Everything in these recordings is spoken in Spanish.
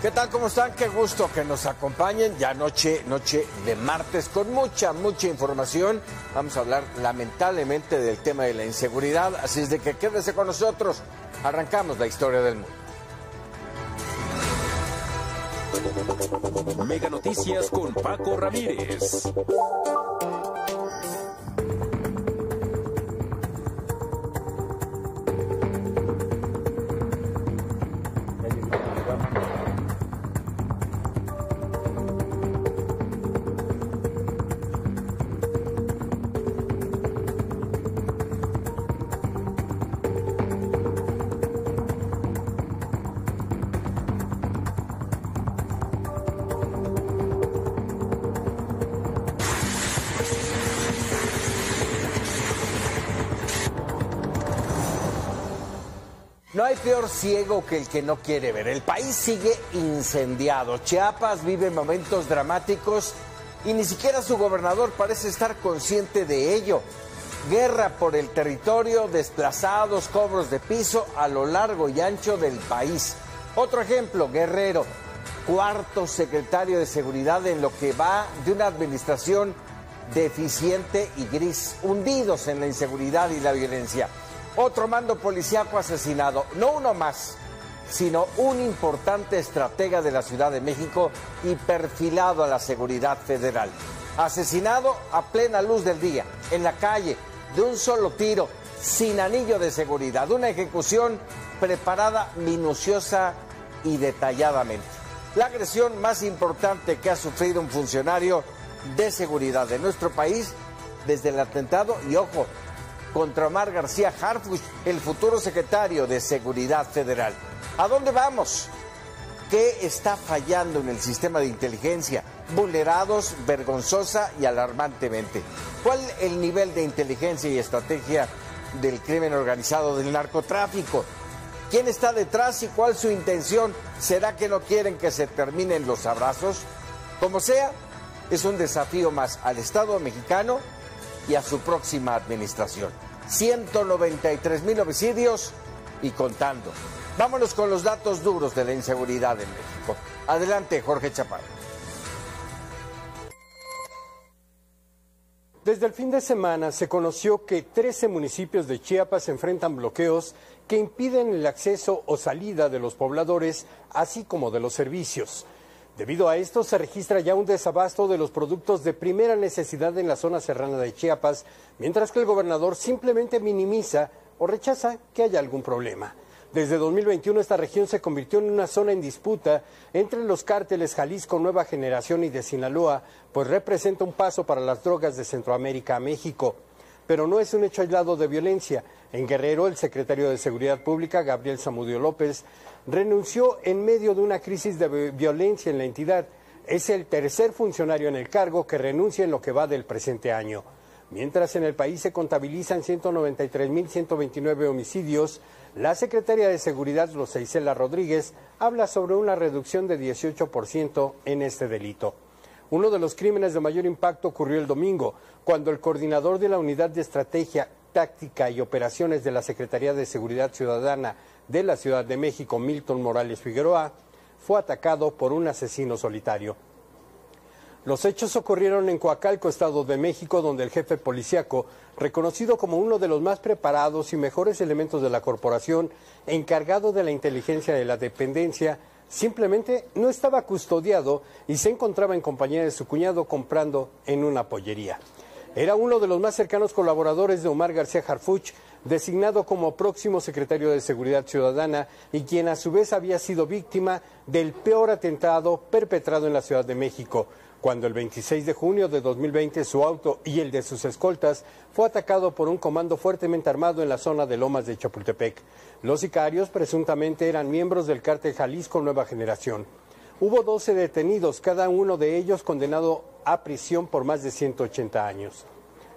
¿Qué tal? ¿Cómo están? Qué gusto que nos acompañen. Ya noche de martes con mucha información. Vamos a hablar lamentablemente del tema de la inseguridad. Así es de que quédese con nosotros. Arrancamos la historia del mundo. Mega Noticias con Paco Ramírez. No hay peor ciego que el que no quiere ver. El país sigue incendiado. Chiapas vive momentos dramáticos y ni siquiera su gobernador parece estar consciente de ello. Guerra por el territorio, desplazados, cobros de piso a lo largo y ancho del país. Otro ejemplo, Guerrero, cuarto secretario de Seguridad en lo que va de una administración deficiente y gris, hundidos en la inseguridad y la violencia. Otro mando policíaco asesinado, no uno más, sino un importante estratega de la Ciudad de México y perfilado a la seguridad federal. Asesinado a plena luz del día, en la calle, de un solo tiro, sin anillo de seguridad. Una ejecución preparada minuciosa y detalladamente. La agresión más importante que ha sufrido un funcionario de seguridad de nuestro país desde el atentado, y ojo, contra Omar García Harfuch, el futuro secretario de Seguridad Federal. ¿A dónde vamos? ¿Qué está fallando en el sistema de inteligencia? Vulnerados vergonzosa y alarmantemente. ¿Cuál es el nivel de inteligencia y estrategia del crimen organizado, del narcotráfico? ¿Quién está detrás y cuál su intención? ¿Será que no quieren que se terminen los abrazos? Como sea, es un desafío más al Estado mexicano y a su próxima administración. 193,000 homicidios y contando. Vámonos con los datos duros de la inseguridad en México. Adelante, Jorge Chaparro. Desde el fin de semana se conoció que 13 municipios de Chiapas enfrentan bloqueos que impiden el acceso o salida de los pobladores, así como de los servicios. Debido a esto, se registra ya un desabasto de los productos de primera necesidad en la zona serrana de Chiapas, mientras que el gobernador simplemente minimiza o rechaza que haya algún problema. Desde 2021, esta región se convirtió en una zona en disputa entre los cárteles Jalisco Nueva Generación y de Sinaloa, pues representa un paso para las drogas de Centroamérica a México. Pero no es un hecho aislado de violencia. En Guerrero, el secretario de Seguridad Pública, Gabriel Zamudio López, renunció en medio de una crisis de violencia en la entidad. Es el tercer funcionario en el cargo que renuncia en lo que va del presente año. Mientras en el país se contabilizan 193,129 homicidios, la secretaria de Seguridad, Rosa Isela Rodríguez, habla sobre una reducción de 18% en este delito. Uno de los crímenes de mayor impacto ocurrió el domingo, cuando el coordinador de la Unidad de Estrategia, Táctica y Operaciones de la Secretaría de Seguridad Ciudadana de la Ciudad de México, Milton Morales Figueroa, fue atacado por un asesino solitario. Los hechos ocurrieron en Coacalco, Estado de México, donde el jefe policíaco, reconocido como uno de los más preparados y mejores elementos de la corporación, encargado de la inteligencia de la dependencia, simplemente no estaba custodiado y se encontraba en compañía de su cuñado comprando en una pollería. Era uno de los más cercanos colaboradores de Omar García Harfuch, designado como próximo secretario de Seguridad Ciudadana y quien a su vez había sido víctima del peor atentado perpetrado en la Ciudad de México, cuando el 26 de junio de 2020 su auto y el de sus escoltas fue atacado por un comando fuertemente armado en la zona de Lomas de Chapultepec. Los sicarios presuntamente eran miembros del cártel Jalisco Nueva Generación. Hubo 12 detenidos, cada uno de ellos condenado a prisión por más de 180 años.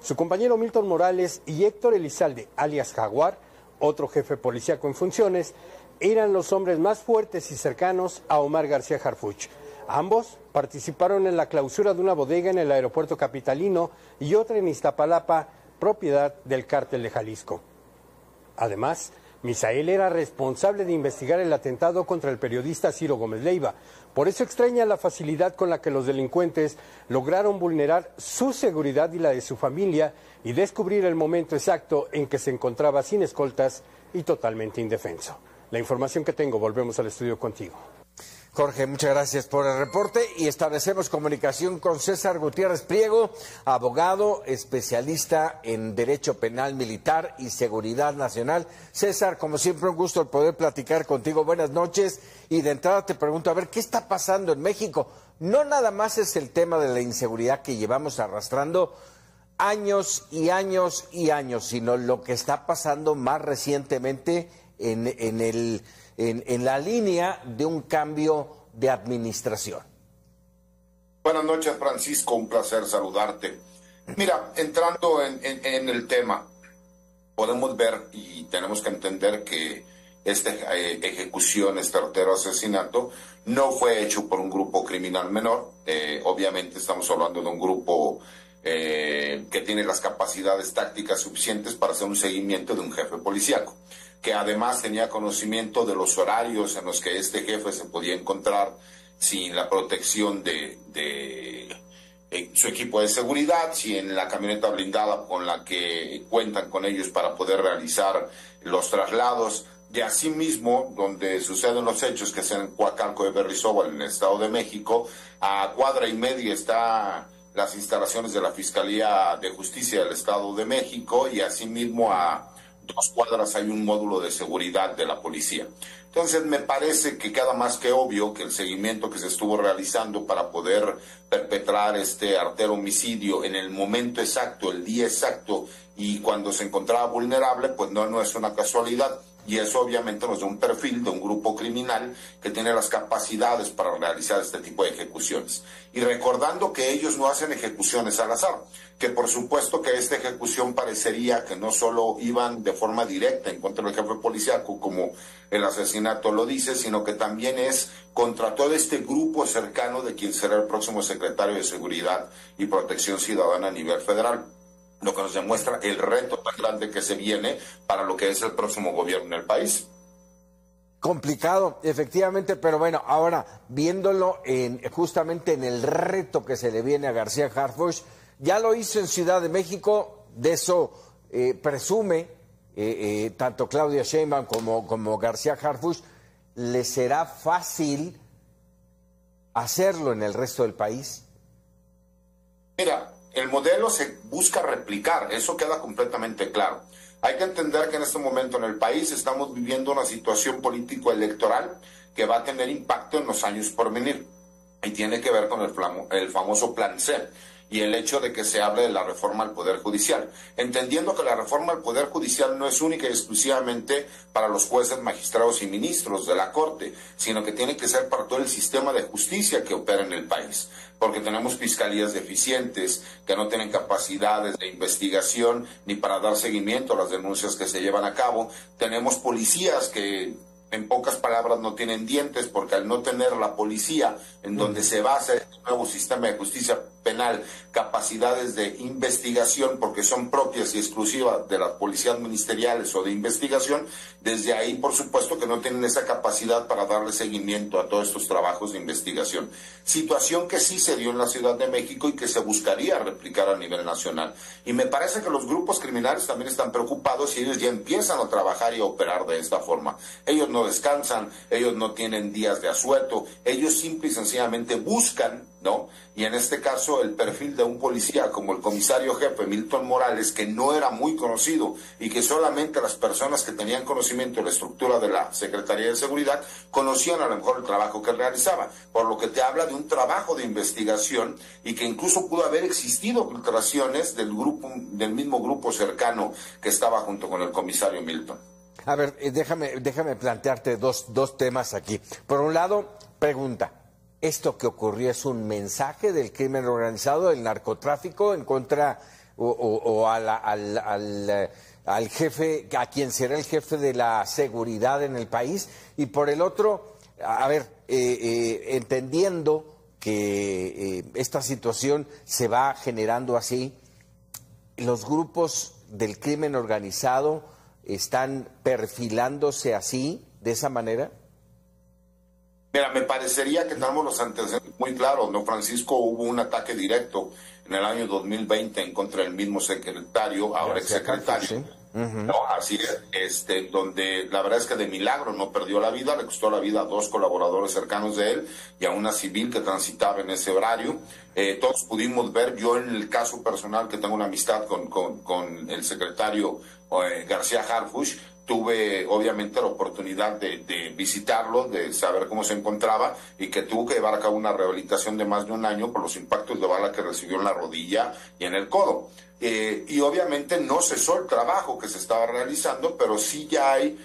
Su compañero Milton Morales y Héctor Elizalde, alias Jaguar, otro jefe policíaco en funciones, eran los hombres más fuertes y cercanos a Omar García Harfuch. Ambos participaron en la clausura de una bodega en el aeropuerto capitalino y otra en Iztapalapa, propiedad del cártel de Jalisco. Además, Misael era responsable de investigar el atentado contra el periodista Ciro Gómez Leiva. Por eso extraña la facilidad con la que los delincuentes lograron vulnerar su seguridad y la de su familia y descubrir el momento exacto en que se encontraba sin escoltas y totalmente indefenso. La información que tengo, volvemos al estudio contigo. Jorge, muchas gracias por el reporte y establecemos comunicación con César Gutiérrez Priego, abogado, especialista en Derecho Penal Militar y Seguridad Nacional. César, como siempre, un gusto el poder platicar contigo. Buenas noches y de entrada te pregunto, a ver, ¿qué está pasando en México? No nada más es el tema de la inseguridad que llevamos arrastrando años y años y años, sino lo que está pasando más recientemente en la línea de un cambio de administración. Buenas noches, Francisco, un placer saludarte. Mira, entrando en el tema, podemos ver y tenemos que entender que esta ejecución, este artero asesinato, no fue hecho por un grupo criminal menor. Obviamente estamos hablando de un grupo que tiene las capacidades tácticas suficientes para hacer un seguimiento de un jefe policíaco, que además tenía conocimiento de los horarios en los que este jefe se podía encontrar sin la protección de su equipo de seguridad, sin la camioneta blindada con la que cuentan con ellos para poder realizar los traslados. Y asimismo, donde suceden los hechos, que es en Coacalco de Berrizábal, en el Estado de México, a cuadra y media está las instalaciones de la Fiscalía de Justicia del Estado de México y asimismo a 2 cuadras hay un módulo de seguridad de la policía. Entonces me parece que queda más que obvio que el seguimiento que se estuvo realizando para poder perpetrar este artero homicidio en el momento exacto, el día exacto y cuando se encontraba vulnerable, pues no es una casualidad. Y eso obviamente nos da un perfil de un grupo criminal que tiene las capacidades para realizar este tipo de ejecuciones. Y recordando que ellos no hacen ejecuciones al azar, que por supuesto que esta ejecución parecería que no solo iban de forma directa en contra del jefe policíaco, como el asesinato lo dice, sino que también es contra todo este grupo cercano de quien será el próximo secretario de Seguridad y Protección Ciudadana a nivel federal. Lo que nos demuestra el reto tan grande que se viene para lo que es el próximo gobierno en el país. Complicado, efectivamente, pero bueno, ahora viéndolo justamente en el reto que se le viene a García Harfuch, ya lo hizo en Ciudad de México, de eso presume tanto Claudia Sheinbaum como García Harfuch, ¿le será fácil hacerlo en el resto del país? Mira, el modelo se busca replicar, eso queda completamente claro. Hay que entender que en este momento en el país estamos viviendo una situación político-electoral que va a tener impacto en los años por venir y tiene que ver con el famoso Plan C y el hecho de que se hable de la reforma al Poder Judicial, entendiendo que la reforma al Poder Judicial no es única y exclusivamente para los jueces, magistrados y ministros de la Corte, sino que tiene que ser para todo el sistema de justicia que opera en el país, porque tenemos fiscalías deficientes que no tienen capacidades de investigación ni para dar seguimiento a las denuncias que se llevan a cabo, tenemos policías que en pocas palabras no tienen dientes, porque al no tener la policía en donde se basa el nuevo sistema de justicia penal, capacidades de investigación, porque son propias y exclusivas de las policías ministeriales o de investigación, desde ahí por supuesto que no tienen esa capacidad para darle seguimiento a todos estos trabajos de investigación. Situación que sí se dio en la Ciudad de México y que se buscaría replicar a nivel nacional. Y me parece que los grupos criminales también están preocupados y ellos ya empiezan a trabajar y a operar de esta forma. Ellos no descansan, ellos no tienen días de asueto, ellos simple y sencillamente buscan, ¿no? Y en este caso el perfil de un policía como el comisario jefe Milton Morales, que no era muy conocido y que solamente las personas que tenían conocimiento de la estructura de la Secretaría de Seguridad conocían a lo mejor el trabajo que realizaba, por lo que te habla de un trabajo de investigación y que incluso pudo haber existido filtraciones del mismo grupo cercano que estaba junto con el comisario Milton. A ver, déjame plantearte dos temas aquí. Por un lado, pregunta, ¿esto que ocurrió es un mensaje del crimen organizado, del narcotráfico, en contra al jefe, a quien será el jefe de la seguridad en el país? Y por el otro, a ver, entendiendo que esta situación se va generando así, los grupos del crimen organizado están perfilándose así, de esa manera? Mira, me parecería que tenemos los antecedentes muy claros, ¿no, Francisco? Hubo un ataque directo en el año 2020 en contra del mismo secretario, ahora exsecretario. Sí. No, así es, donde la verdad es que de milagro no perdió la vida, le costó la vida a 2 colaboradores cercanos de él y a una civil que transitaba en ese horario. Todos pudimos ver, yo en el caso personal que tengo una amistad con el secretario García Harfuch, tuve obviamente la oportunidad de visitarlo, de saber cómo se encontraba y que tuvo que llevar a cabo una rehabilitación de más de un año por los impactos de bala que recibió en la rodilla y en el codo. Y obviamente no cesó el trabajo que se estaba realizando, pero sí ya hay,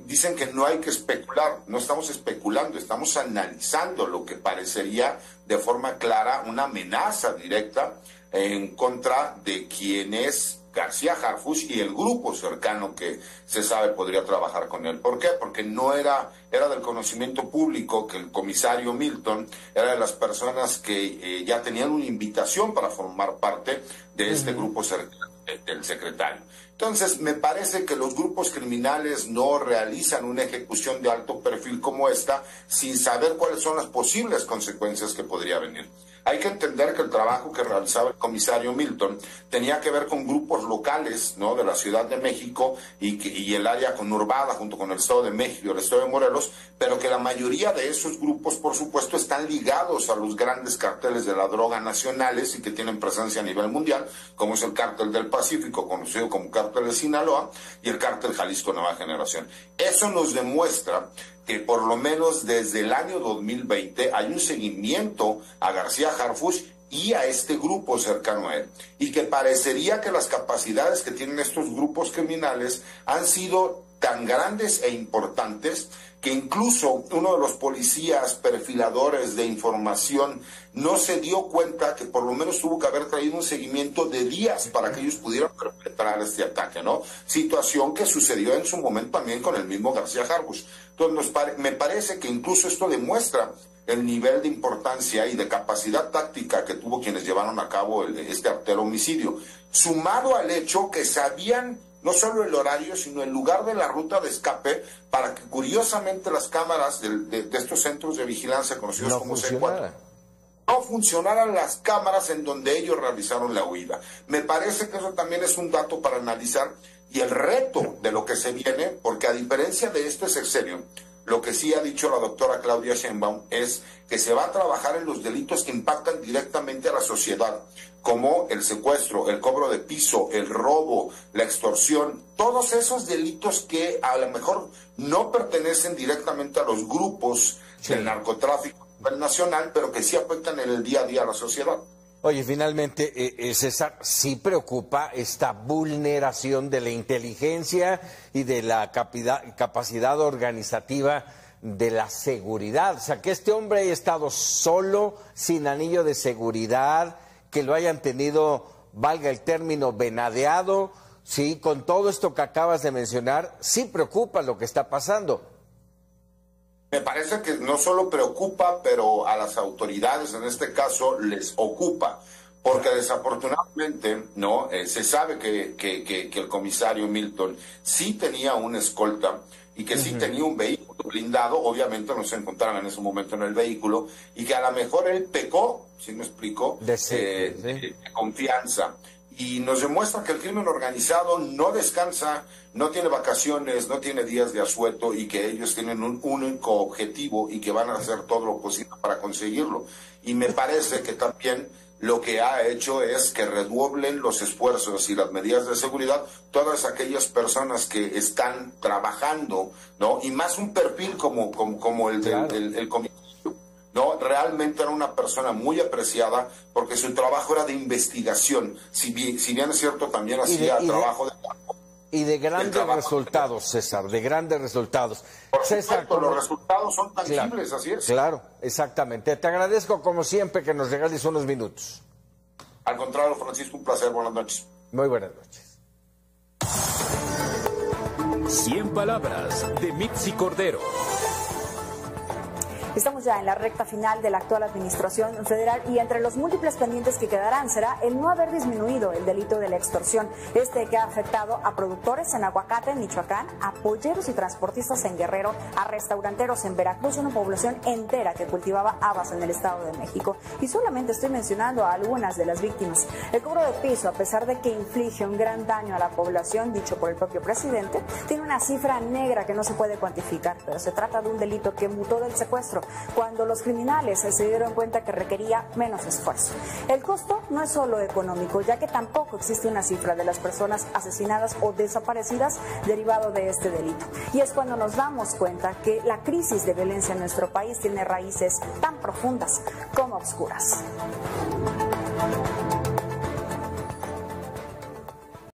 dicen que no hay que especular, no estamos especulando, estamos analizando lo que parecería de forma clara una amenaza directa en contra de quien es García Harfuch y el grupo cercano que se sabe podría trabajar con él. ¿Por qué? Porque no era del conocimiento público que el comisario Milton era de las personas que ya tenían una invitación para formar parte de este grupo cercano del secretario. Entonces, me parece que los grupos criminales no realizan una ejecución de alto perfil como esta sin saber cuáles son las posibles consecuencias que podría venir. Hay que entender que el trabajo que realizaba el comisario Milton tenía que ver con grupos locales, ¿no?, de la Ciudad de México y el área conurbada junto con el Estado de México y el Estado de Morelos, pero que la mayoría de esos grupos, por supuesto, están ligados a los grandes carteles de la droga nacionales y que tienen presencia a nivel mundial, como es el Cártel del Pacífico, conocido como Cártel de Sinaloa, y el Cártel Jalisco Nueva Generación. Eso nos demuestra que por lo menos desde el año 2020 hay un seguimiento a García Harfuch y a este grupo cercano a él, y que parecería que las capacidades que tienen estos grupos criminales han sido tan grandes e importantes que incluso uno de los policías perfiladores de información no se dio cuenta que por lo menos tuvo que haber traído un seguimiento de días para que ellos pudieran perpetrar este ataque, ¿no? Situación que sucedió en su momento también con el mismo García Harfuch. Entonces, me parece que incluso esto demuestra el nivel de importancia y de capacidad táctica que tuvo quienes llevaron a cabo este artero homicidio, sumado al hecho que sabían no solo el horario, sino el lugar de la ruta de escape, para que curiosamente las cámaras de estos centros de vigilancia conocidos como C4 no funcionaran las cámaras en donde ellos realizaron la huida. Me parece que eso también es un dato para analizar y el reto de lo que se viene, porque a diferencia de este sexenio, lo que sí ha dicho la doctora Claudia Sheinbaum es que se va a trabajar en los delitos que impactan directamente a la sociedad, como el secuestro, el cobro de piso, el robo, la extorsión, todos esos delitos que a lo mejor no pertenecen directamente a los grupos del narcotráfico nacional, pero que sí afectan en el día a día a la sociedad. Oye, finalmente, César, sí preocupa esta vulneración de la inteligencia y de la capacidad organizativa de la seguridad. O sea, que este hombre haya estado solo, sin anillo de seguridad, que lo hayan tenido, valga el término, venadeado, sí, con todo esto que acabas de mencionar, sí preocupa lo que está pasando. Me parece que no solo preocupa, pero a las autoridades en este caso les ocupa, porque desafortunadamente no se sabe que el comisario Milton sí tenía una escolta y que sí tenía un vehículo blindado, obviamente no se encontraban en ese momento en el vehículo, y que a lo mejor él pecó, ¿sí me explico?, de confianza. Y nos demuestra que el crimen organizado no descansa, no tiene vacaciones, no tiene días de asueto y que ellos tienen un único objetivo y que van a hacer todo lo posible para conseguirlo. Y me parece que también lo que ha hecho es que reduoblen los esfuerzos y las medidas de seguridad todas aquellas personas que están trabajando, ¿no? Y más un perfil como el del comisario. No, realmente era una persona muy apreciada porque su trabajo era de investigación. Si bien es cierto, también hacía trabajo de campo. Y de grandes resultados, César, de grandes resultados. Por César, supuesto, los resultados son tangibles, así es. Claro, exactamente. Te agradezco como siempre que nos regales unos minutos. Al contrario, Francisco, un placer. Buenas noches. Muy buenas noches. 100 palabras de Mitzi Cordero. Estamos ya en la recta final de la actual administración federal y entre los múltiples pendientes que quedarán será el no haber disminuido el delito de la extorsión, que ha afectado a productores en Aguacate, en Michoacán, a polleros y transportistas en Guerrero, a restauranteros en Veracruz, una población entera que cultivaba habas en el Estado de México. Y solamente estoy mencionando a algunas de las víctimas. El cobro de piso, a pesar de que inflige un gran daño a la población, dicho por el propio presidente, tiene una cifra negra que no se puede cuantificar, pero se trata de un delito que mutó del secuestro, cuando los criminales se dieron cuenta que requería menos esfuerzo. El costo no es solo económico, ya que tampoco existe una cifra de las personas asesinadas o desaparecidas derivado de este delito. Y es cuando nos damos cuenta que la crisis de violencia en nuestro país tiene raíces tan profundas como oscuras.